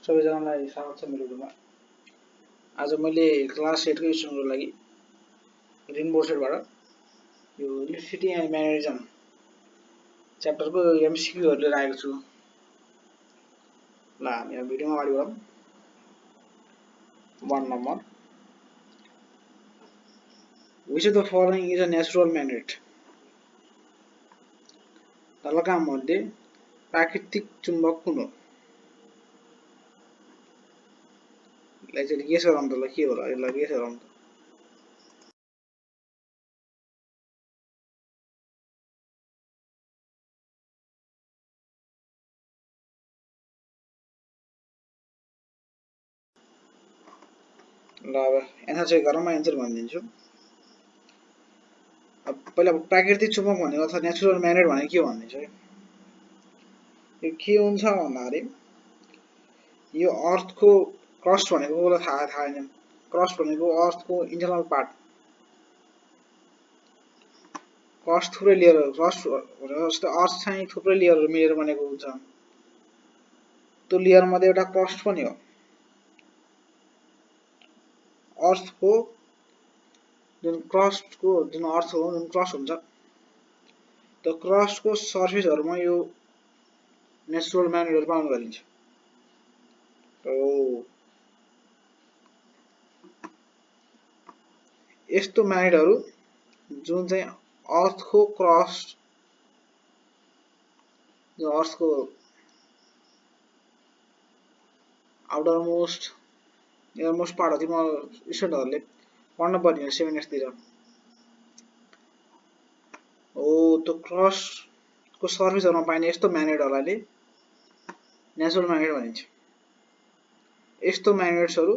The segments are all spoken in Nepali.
सबैजनालाई स्वागत छ मेरो भिडियोमा। आज मैले क्लास 8 को स्टुडेन्टको लागि रेनबो सेटबाट यो इलेक्ट्रिसिटी एन्ड म्याग्नेटिजम च्याप्टरको एमसीक्यूहरु लिएर आएको छु। ल हामी यो भिडियोमा अगाडि बढौं। 1 number, which of the following is a natural magnet? तलका मध्ये प्राकृतिक चुम्बक कुन हो? यसलाई चाहिँ गेस गरौँ त, ल के होला यसलाई गेस गरौँ त। ल अब एन्सर चेक गरौँ, म एन्सर भनिदिन्छु। अब पहिला प्राकृतिक चुम्बक भनेको अथवा नेचुरल म्याग्नेट भनेको के हो भन्दिन्छु है। यो के हुन्छ भन्दाखेरि यो अर्थको क्रस्ट भनेको मलाई थाहा छैन। क्रस्ट भनेको अर्थको इन्टरनल पार्ट। क्रस्ट थुप्रै लेयरहरु, क्रस्ट भनेको जस्तो अर्थ चाहिँ थुप्रै लेयरहरु मिलेर बनेको हुन्छ। त्यो लेयर मध्ये एउटा क्रस्ट पनि हो। अर्थको जुन क्रस्टको जुन अर्थ हो, जुन क्रस्ट हुन्छ, त्यो क्रस्टको सर्फेसहरुमा यो नेचुरल म्याग्नेटहरु पाउन गरिन्छ। यस्तो म्याग्नेटहरु जुन चाहिँ अर्थको क्रस्ट, जो अर्थको आउटरमोस्ट इनरमोस्ट पार्ट हो, तिम्रो स्टुडेन्टहरुले पढ्न पर्ने 7 तिर। त्यो क्रस्टको सर्फेसहरुमा पाइने यस्तो म्याग्नेटहरुलाई नेचुरल म्याग्नेट भनिन्छ। यस्तो म्याग्नेट्सहरु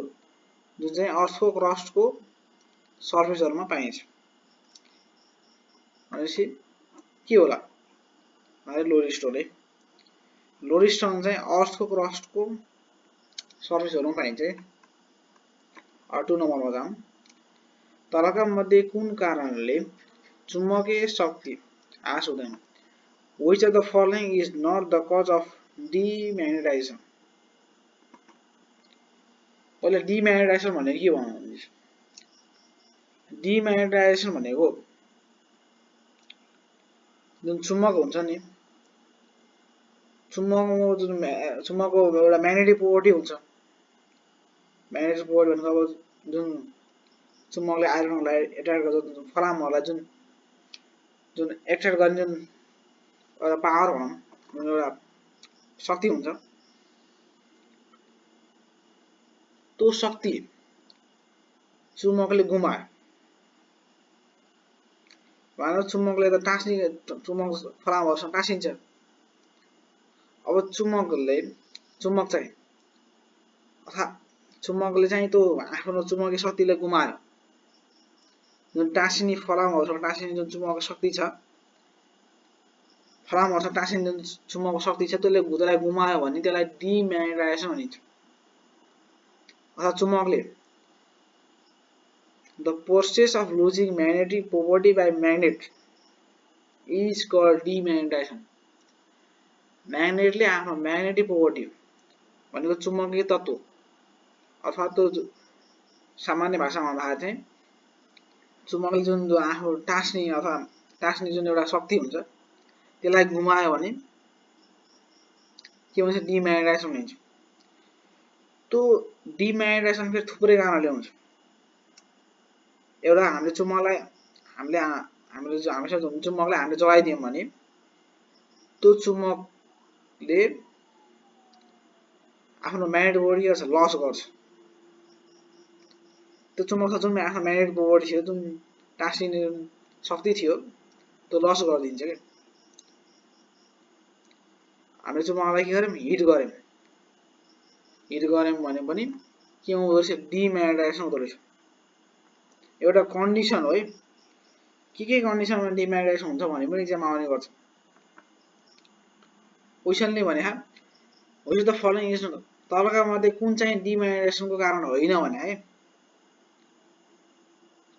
जुन चाहिँ अर्थको क्रस्टको सर्फेसहरुमा पाइन्छ। भनेपछि के होला? भने लोरिस्टोन है। लोरिस्टोन चाहिँ अर्थको क्रस्टको सर्फेसहरुमा पाइन्छ है। 2 नम्बरमा जाम। तलका मध्ये कुन कारणले चुम्बकीय शक्ति ह्रास हुँदैन? Which of the following is not the cause of demagnetization? पहिला डिम्याग्नेटाइजेसन भनेको के भन्नुहुन्छ? डिम्याग्नेटाइजेसन भनेको जुन चुम्बक हुन्छ नि, चुम्बकको एउटा म्याग्नेटिक प्रोपर्टी हुन्छ। म्याग्नेटिक प्रोपर्टी भनेको अब जुन चुम्बकले आइरनलाई एट्र्याक्ट गर्छ, फलामहरुलाई जुन एट्र्याक्ट गर्ने जुन एउटा पावर भनौं, जुन एउटा शक्ति हुन्छ, त्यो शक्ति चुम्बकले गुमायो। भनेर चुम्बकले त टास्ने, चुम्बक फलामहरुसँग टाँसिन्छ। अब चुम्बक चाहिँ त्यो आफ्नो चुम्बकीय शक्तिले गुमायो। जुन टाँसिने फलामहरुसँग टाँसिने जुन चुम्बकीय शक्ति छ, फलामहरुसँग टाँसिने जुन चुम्बकीय शक्ति छ, त्यसलाई गुमायो भने त्यसलाई डिम्याग्नेटाइजेसन भनिन्छ। अथवा चुम्बकले the process of losing magnetic property by magnet is called demagnetization. म्याग्नेटले आफ्नो म्याग्नेटिक प्रोपर्टी भनेको चुम्बकीय तत्व अथवा त्यो सामान्य भाषामा भन्दा चाहिँ चुम्बकले जुन आफ्नो टाँस्ने अथवा टाँस्ने जुन एउटा शक्ति हुन्छ, त्यसलाई गुमायो भने के भन्छ? डिम्याग्नेटाइजेसन भनिन्छ। त्यो डिम्याग्नेटाइजेसन फेरि थुप्रै कारणले हुन्छ। एउटा हामीले चुम्बकलाई हामीसँग चुम्बकलाई हामीले जलाइदियौं भने त्यो चुम्बकले आफ्नो म्याग्नेटिक प्रोपर्टी लस गर्छ। त्यो चुम्बकसँग जुन आफ्नो म्याग्नेटिक प्रोपर्टी थियो, जुन टाँसिने शक्ति थियो, त्यो लस गरिदिन्छ के। हामीले चुम्बकलाई के गर्यौं? हिट गर्यौं भने पनि के हुँदो रहेछ? डिम्याग्नेटाइजेसन हुँदो रहेछ। एउटा कन्डिसन हो है। के कन्डिसनमा डिम्याग्नेटाइजेसन हुन्छ भने पनि एक्जाममा आउने गर्छ। क्वेशनले भने which of the following is not, तलका मध्ये कुन चाहिँ डिम्याग्नेटाइजेसनको कारण होइन भने है,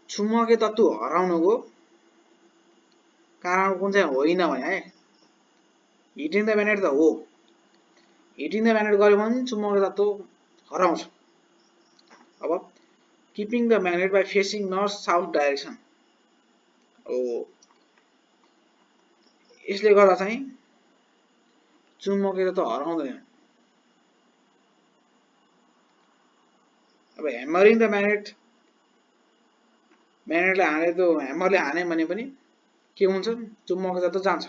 चुम्बकीय तत्व हराउनुको कारण कुन चाहिँ होइन भने है, हिटिङ द म्याग्नेट त हो। हिटिङ द म्याग्नेट गर्यो भने चुम्बकीय तत्त्व हराउँछ। अब keeping the magnet by facing north south direction, यसले गर्दा चाहिँ चुम्बकीय तत्त्व हराउँदैन। अब ह्यामरिङ द म्याग्नेटले हाने त ह्यामरले हाने भने पनि के हुन्छ, चुम्बकीय तत्त्व जान्छ।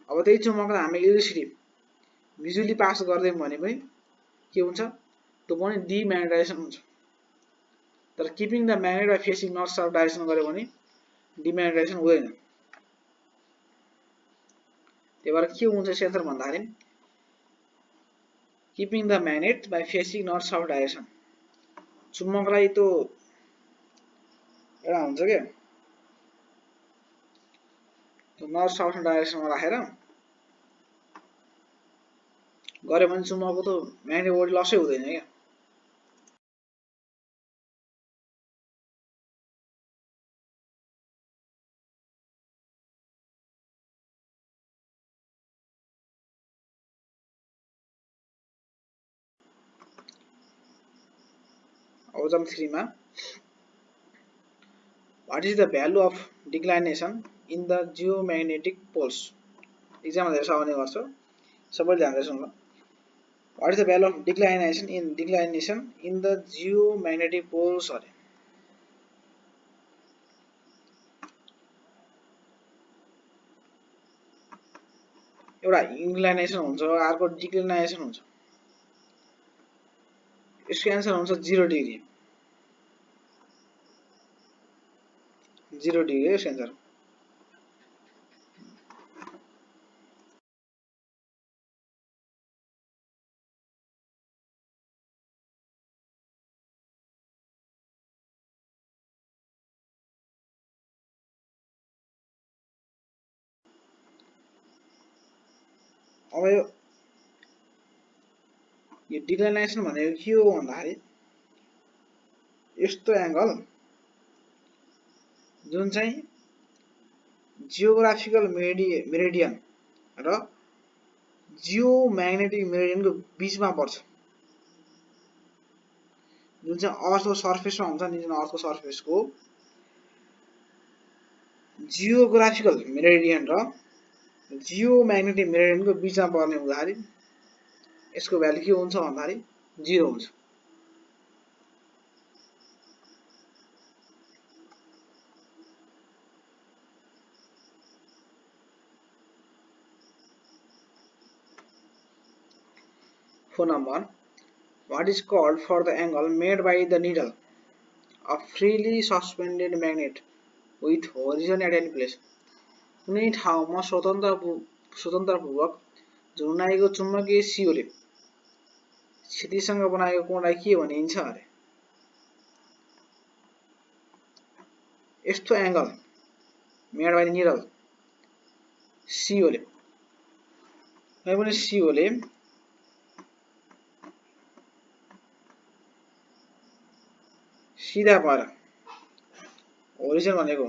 अब त्यही चुम्बकलाई हामी इलेक्ट्रिसिटी बिजुली पास गर्दै भने पनि के हुन्छ, त्यो पनि डिम्याग्नेटाइजेसन हुन्छ। तर keeping the magnet by facing north south direction गर्यो भने डिम्याग्नेटाइजेसन हुँदैन। त्यही भएर के हुन्छ सेन्सर भन्दाखेरि keeping the magnet by facing north south direction, चुम्बकलाई त्यो एउटा हुन्छ के नर्थ साउथ डाइरेक्सनमा राखेर गऱ्यो भने चुम्बकको त म्याग्नेटिक बडी लसै हुँदैन क्या। Example 3 मा what is the value of declination in the geomagnetic poles, एक्जाममा धेरै आउने गर्छ, सबैले ध्यान दिएर सुन्नु। what is the value of declination in the geomagnetic poles अरे एउटा इंक्लिनेसन हुन्छ, अर्को डिक्लिनेसन हुन्छ। यसको एन्सर हुन्छ 0 डिग्री। 0 डिग्री यसको एन्सर। अब यो डिक्लिनेसन भनेको के हो भन्दाखेरि यस्तो एंगल जुन चाहिँ जियोग्राफिकल मेरिडियन र जियोम्याग्नेटिक मेरिडियनको बीचमा पर्छ, जुन चाहिँ अर्थको सर्फेसमा हुन्छ नि, जुन अर्थको सर्फेसको जियोग्राफिकल मेरिडियन र जियोम्याग्नेटिक मेरिडियनको बीचमा पर्ने हुँदाखेरि यसको भ्यालु के हुन्छ भन्दाखेरि 0 हुन्छ। Phone number, what is called for the angle made by the needle of freely suspended magnet with horizon at any place, कुनै ठाउँमा स्वतन्त्रपूर्वक झुन्डाएको चुम्बकीय सियोले क्षितिजसँग बनाएको कोणलाई के भनिन्छ अरे। यस्तो एंगल मेड बाइ निडल सियोले, कुनै पनि सियोले सिधा भएर होरिजन भनेको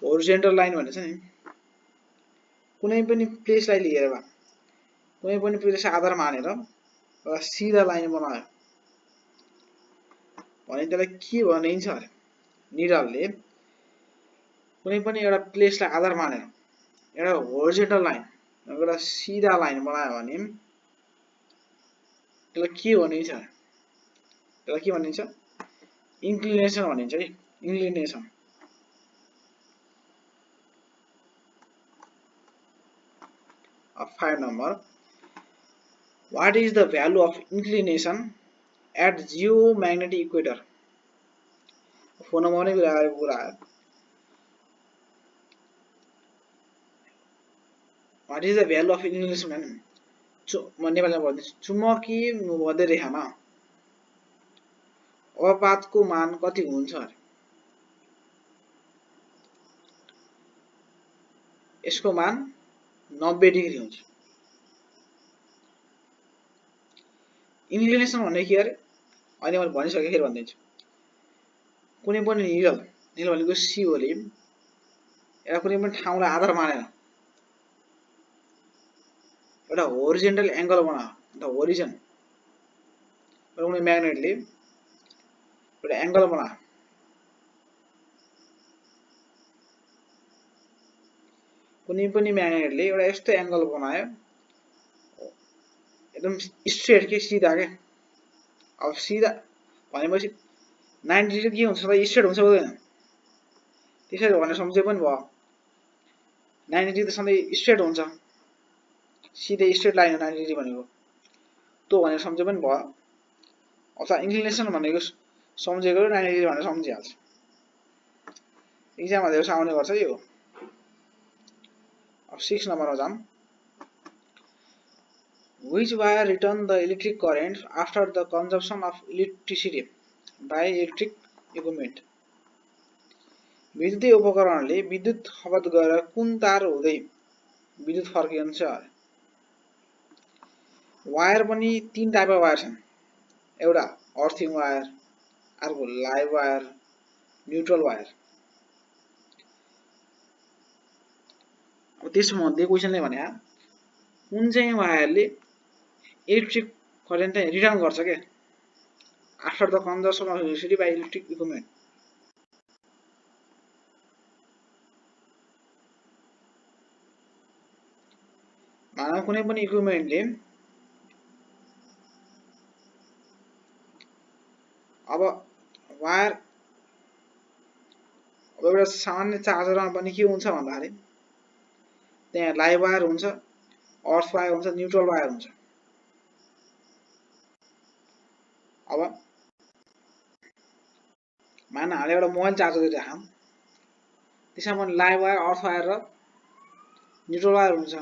होरिजेन्टल लाइन भनेछ नि, कुनै पनि प्लेसलाई लिएर कुनै पनि प्लेसलाई आधार मानेर एउटा सिधा लाइन बनायो भने त्यसलाई के भनिन्छ अरे। निडलले कुनै पनि एउटा प्लेसलाई आधार मानेर एउटा होरिजेन्टल लाइन, एउटा सिधा लाइन बनायो भने त्यसलाई के भनिन्छ, त्यसलाई के भनिन्छ, इंक्लिनेसन भनिन्छ नि, इंक्लिनेसन। Of 5 number, what is the value of inclination at geomagnetic equator? Phone number नै कुरा आयो। what is the value of inclination भने नेपालीमा भन्दैछु, चुम्बकीय मध्यरेखामा अवपातको मान कति हुन्छ अरे। यसको मान 90 डिग्री हुन्छ। इंक्लिनेसन भने के अरे, अहिले मैले भनिसकेँ, फेरि भन्दिन्छु। कुनै पनि निडल भनेको सियोले एउटा कुनै पनि ठाउँलाई आधार मानेर एउटा होरिजेन्टल एंगल बना द होरिजन कुनै म्याग्नेटले एउटा एंगल बना कुनै पनि म्याग्नेटले एउटा यस्तो एंगल बनायो एकदम स्ट्रेट के सीधा के अब सीधा भनेपछि 90 डिग्री के हुन्छ त स्ट्रेट हुन्छ हुँदैन त्यसैले भने सम्झे पनि भयो 90 डिग्री त सधैँ स्ट्रेट हुन्छ सीधै स्ट्रेट लाइन 90 डिग्री भनेको त्यो भनेर सम्झे पनि भयो अथवा इन्क्लिनेसन भनेको सम्झेको 90 डिग्री भनेर सम्झिहाल्छ एक्जाममा धेरै आउने गर्छ यो अब 6 नम्बरमा जाम Which wire return the electric current after the consumption of electricity by electric equipment? विद्युतीय उपकरणले विद्युत खपत गरेर कुन तार हुँदै विद्युत फर्किन्छ वायर पनि तीन टाइपका वायर छन् एउटा अर्थिङ वायर अर्को लाइभ वायर न्यूट्रल वायर अब त्यसमध्ये क्वेशनले भने कुन चाहिँ वायरले इलेक्ट्रिक करेन्ट रिटर्न गर्छ के after the consumption of electricity by electric equipment मानव कुनै पनि इक्विपमेन्टले अब वायर अब एउटा सामान्य चार्जरमा पनि के हुन्छ भन्दाखेरि त्यहाँ लाइभ वायर हुन्छ अर्थ वायर हुन्छ न्यूट्रल वायर हुन्छ अब मान हामीले एउटा मोबाइल चार्ज गरिराखौँ त्यसमा पनि लाइभ वायर अर्थ वायर र न्यूट्रल वायर हुन्छ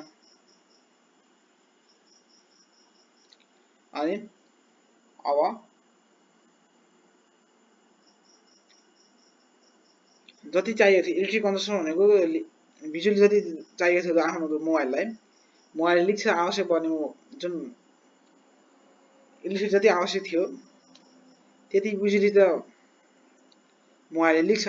अनि अब जति चाहिएको थियो इलेक्ट्रिक कन्जम्सन भनेको बिजुली जति चाहिएको थियो आफ्नो मोबाइलले लिन्छ आवश्यक पर्ने जुन इलेक्ट्रिक जति आवश्यक थियो त्यति बिजुली त मोबाइलले लिन्छ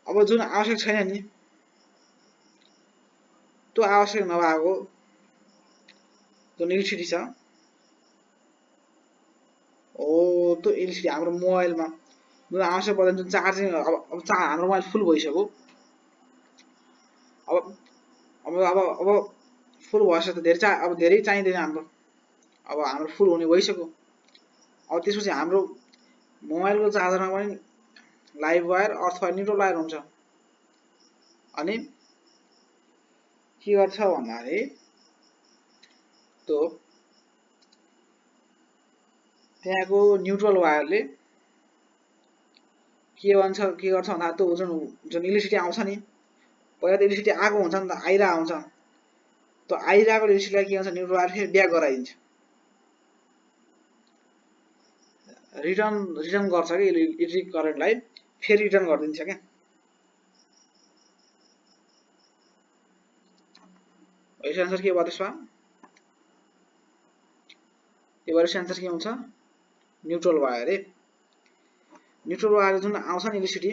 अब जुन आवश्यक छैन नि त्यो आवश्यक नभएको जुन इलेक्ट्रिसिटी छ त्यो इलेक्ट्रिसिटी हाम्रो मोबाइलमा जुन आवश्यक पर्दैन जुन चार्जिङ अब हाम्रो मोबाइल फुल भइसक्यो अब फुल भएछ त धेरै चाहिँदैन हाम्रो फुल हुने भइसक्यो अब त्यसपछि हाम्रो मोबाइलको चार्जरमा पनि लाइभ वायर अथवा न्यूट्रल वायर हुन्छ अनि के गर्छ भन्दाखेरि त्यो त्यहाँको न्यूट्रल वायरले के गर्छ भन्दा त्यो जुन इलेक्ट्रिसिटी आउँछ नि पहिला त इलेक्ट्रिसिटी आएको हुन्छ नि त आइरहेको हुन्छ त्यो आइरहेको इलेक्ट्रिसिटीलाई के हुन्छ न्यूट्रल वायर फेरि ब्याक गराइदिन्छ रिटर्न गर्छ कि इलेक्ट्रिक करेन्टलाई फेरि रिटर्न गरिदिन्छ क्या यसको आन्सर के भयो त्यसमा यसको आन्सर के हुन्छ न्यूट्रल वायर न्यूट्रल वायर जुन आउँछ नि इलेक्ट्रिसिटी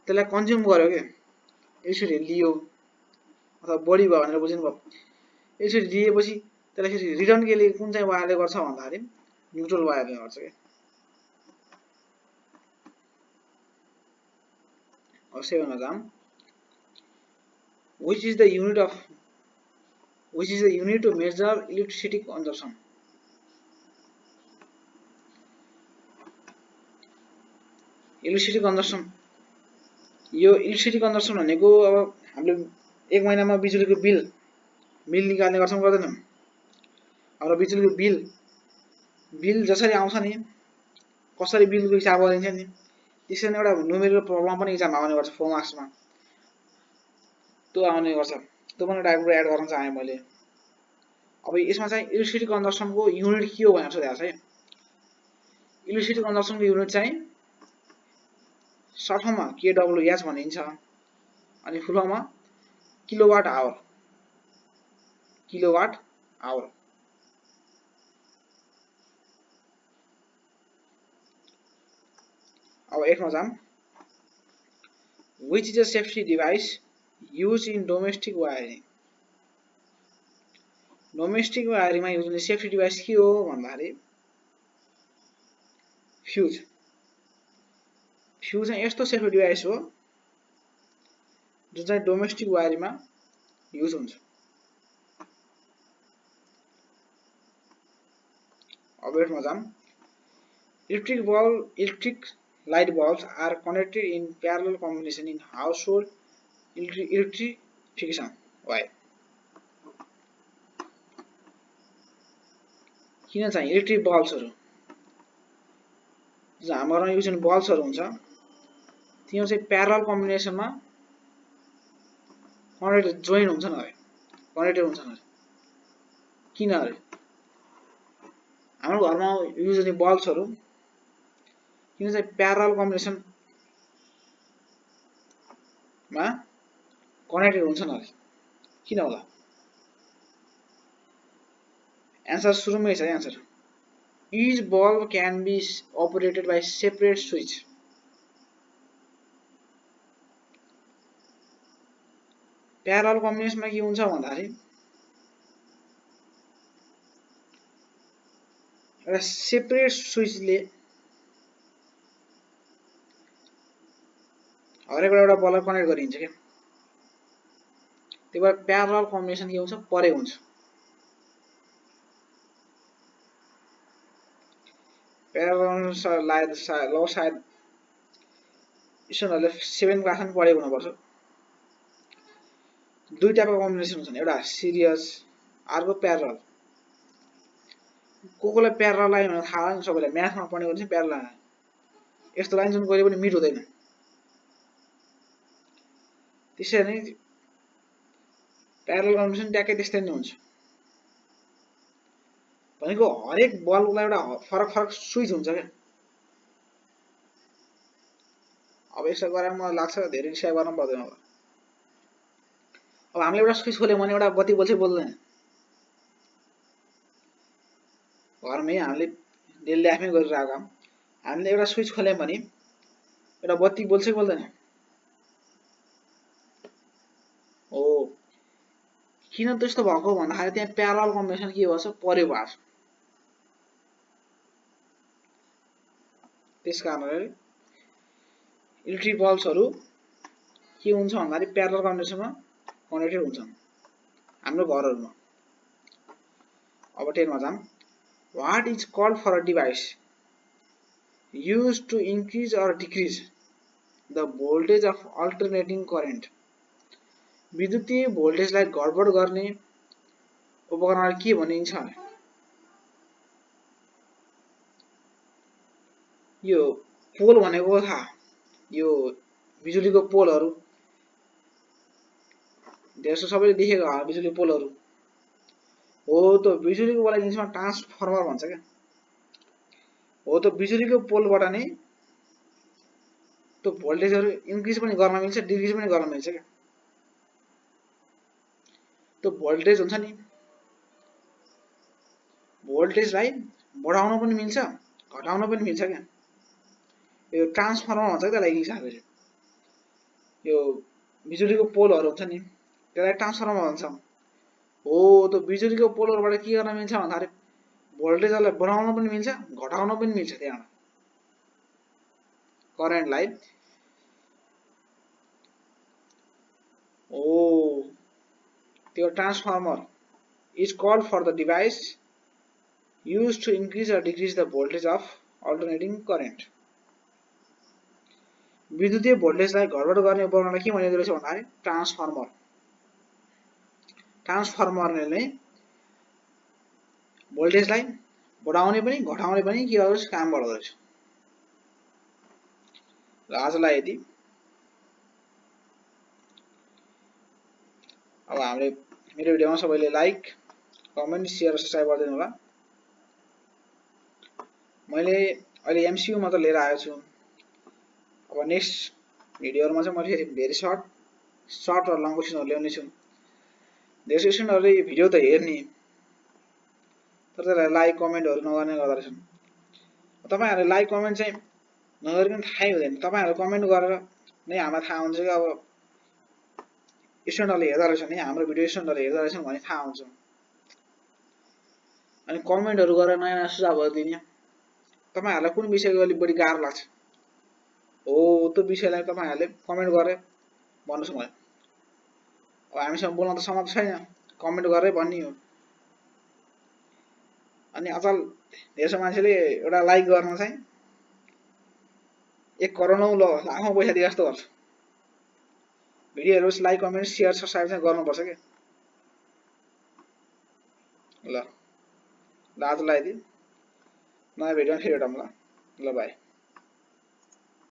त्यसलाई कन्ज्युम गर्यो के इलेक्ट्रिसिटी लियो अथवा बढी भयो भनेर बुझ्नु भयो इलेक्ट्रिसिटी लिएपछि त्यसलाई फेरि रिटर्न केले कुन चाहिँ वायरले गर्छ भन्दाखेरि न्यूट्रल वायरले गर्छ के अब 7 मा जाम which is the unit to measure electricity consumption electricity consumption यो इलेक्ट्रिसिटी कन्जम्सन भनेको अब हामीले एक महिनामा बिजुलीको बिल निकाल्ने गर्छौं गर्दैनौं हाम्रो बिजुलीको बिल जसरी आउँछ नि कसरी बिलको हिसाब गरिन्छ नि त्यसरी नै एउटा न्युमेरिकल प्रब्लम पनि एक्जाममा आउने गर्छ 4 मार्क्समा त्यो आउने गर्छ त्यो पनि एउटा एड गर्न चाहे मैले अब यसमा चाहिँ इलेक्ट्रिसिटी कन्जम्सनको युनिट के हो भनेर सोधेको छ है इलेक्ट्रिसिटी कन्जम्सनको युनिट चाहिँ सर्ट फर्ममा केडब्ल्युएच भनिन्छ अनि फुल फर्ममा किलोवाट आवर अब 1 मा जाम which is a safety device used in domestic wiring. Domestic वायरिङमा युज हुने सेफ्टी डिभाइस के हो भन्दाखेरि फ्यूज चाहिँ यस्तो सेफ्टी डिभाइस हो जुन चाहिँ डोमेस्टिक वायरिङमा युज हुन्छ। अब यसमा जाम electric light bulbs are connected in parallel combination in household electrification. Why? किन चाहिँ इलेक्ट्रिक बल्ब्सहरु हाम्रो युज हुने बल्ब्सहरु हुन्छ तिनीहरु चाहिँ प्यारलल कम्बिनेसनमा कनेक्टेड जोइन हुन्छन् अरे कनेक्टेड हुन्छन् अरे किन अरे हाम्रो घरमा युज हुने बल्ब्सहरु किन चाहिँ प्यारलल कम्बिनेसन मा कनेक्टेड हुन्छन् अरे किन होला आन्सर सुरुमै छ answer each bulb can be operated by separate switch parallel कम्बिनेसनमा के हुन्छ भन्दाखेरि एउटा सेपरेट स्विचले हरेकवटा एउटा बल्ब कनेक्ट गरिन्छ के त्यही भएर प्यारलल कम्बिनेसन के हुन्छ परे हुन्छ प्यारलल सायद स्टुडेन्टहरुले 7 क्लासमा पढेको हुनुपर्छ दुई टाइपको कम्बिनेसन हुन्छन् एउटा सिरियस अर्को प्यारलल कोकोले प्यारलल लाइन भनेर थाहा छैन सबैलाई म्याथमा पढ्ने भने चाहिँ प्यारलल यस्तो लाइन जुन कहिले पनि मिट हुँदैन त्यसैले नै प्यारलल कम्बिनेसन ट्याक्कै त्यस्तै नै हुन्छ भनेको हरेक बल्बलाई एउटा फरक स्विच हुन्छ के अब यसो गरेर मलाई लाग्छ धेरै रिसाइ गर्न पर्दैन होला अब हामीले एउटा स्विच खोल्यौं भने एउटा बत्ती बल्छ बोल्दैन घरमै हामीले डेली आफै गरिरहेको काम हामीले एउटा स्विच खोल्यौं भने एउटा बत्ती बल्छ बोल्दैन ओ किन त्यस्तो भएको भन्दाखेरि त्यहाँ प्यारलल कम्बिनेसन के भन्छ पर्यो भन्छ त्यसकारणले इलेक्ट्रिक बल्ब्सहरु के हुन्छ भन्दाखेरि प्यारलल कम्बिनेसनमा कनेक्टेड हुन्छन् हाम्रो घरहरुमा अब 10 मा जाम what is called for a device used to increase or decrease the voltage of alternating current विद्युतीय भोल्टेजलाई गडबड गर्ने उपकरणलाई के भनिन्छ यो पोल भनेको थाहा यो बिजुलीको पोलहरु देशो सबैले देखेको हो बिजुली पोलहरु हो त बिजुलीको पोललाई इङ्ग्लिशमा ट्रान्सफर्मर भन्छ के हो त बिजुलीको पोलबाट नै त्यो भोल्टेजहरु इन्क्रिज पनि गर्न मिल्छ डिक्रिज पनि गर्न मिल्छ के त्यो भोल्टेज हुन्छ नि भोल्टेजलाई बढाउन पनि मिल्छ घटाउन पनि मिल्छ के यो ट्रान्सफर्मर भन्छ के त्यसलाई इङ्ग्लिशमा यो बिजुलीको पोलहरु हुन्छ नि त्यसलाई ट्रान्सफर्मर भन्छ हो त बिजुलीको पोलहरुबाट के गर्न मिल्छ भन्दाखेरि भोल्टेजलाई बढाउन पनि मिल्छ घटाउन पनि मिल्छ त्यहाँ करेन्टलाई ओ त्यो transformer is called for the device used to increase or decrease the voltage of alternating current विद्युतीय भोल्टेजलाई गडबड गर्ने उपकरणलाई के भनिएको रहेछ भन्दाखेरि ट्रान्सफर्मरले नै भोल्टेजलाई बढाउने पनि घटाउने पनि के गर्छ काम गर्दो रहेछ र आजलाई यति अब हामीले मेरो भिडियोमा सबैले लाइक कमेन्ट शेयर र सब्स्क्राइब गर्दिनु होला मैले अहिले एमसीयू मात्र लिएर आएको छु अब नेक्स्ट भिडियोहरुमा चाहिँ मैले भेरी सर्ट र लङ क्वेशनहरु ल्याउने छु धेरै स्टुडेन्टहरुले यो भिडियो त हेर्ने तर त्यसलाई लाइक कमेन्टहरु नगर्ने गर्दा रहेछन् तपाईहरुले लाइक कमेन्ट चाहिँ नगरिकन थाहै हुँदैन तपाईहरुले कमेन्ट गरेर नै हामीलाई थाहा हुन्छ कि अब स्टुडेन्टहरुले हेर्दा रहेछन् नि हाम्रो भिडियो स्टुडेन्टहरुले हेर्दा रहेछन् भने थाहा हुन्छ अनि कमेन्टहरु गरेर नयाँ नयाँ सुझावहरु दिने तपाईहरुलाई कुन विषयको अलि बढी गाह्रो लाग्छ हो त्यो विषयलाई तपाईहरुले कमेन्ट गरे भन्नुस् मलाई अब हामीसँग बोल्न त समर्थ छैन कमेन्ट गरेर भन्ने हो अनि अचल धेरै मान्छेले एउटा लाइक गर्न चाहिँ 1 करोडौं लाखौं पैसा दिए जस्तो गर्छ भिडियोहरु लाइक कमेन्ट शेयर सब्स्क्राइब चाहिँ गर्नुपर्छ के ल आजलाई यति नयाँ भिडियोमा फेरि भेटौँ ल बाई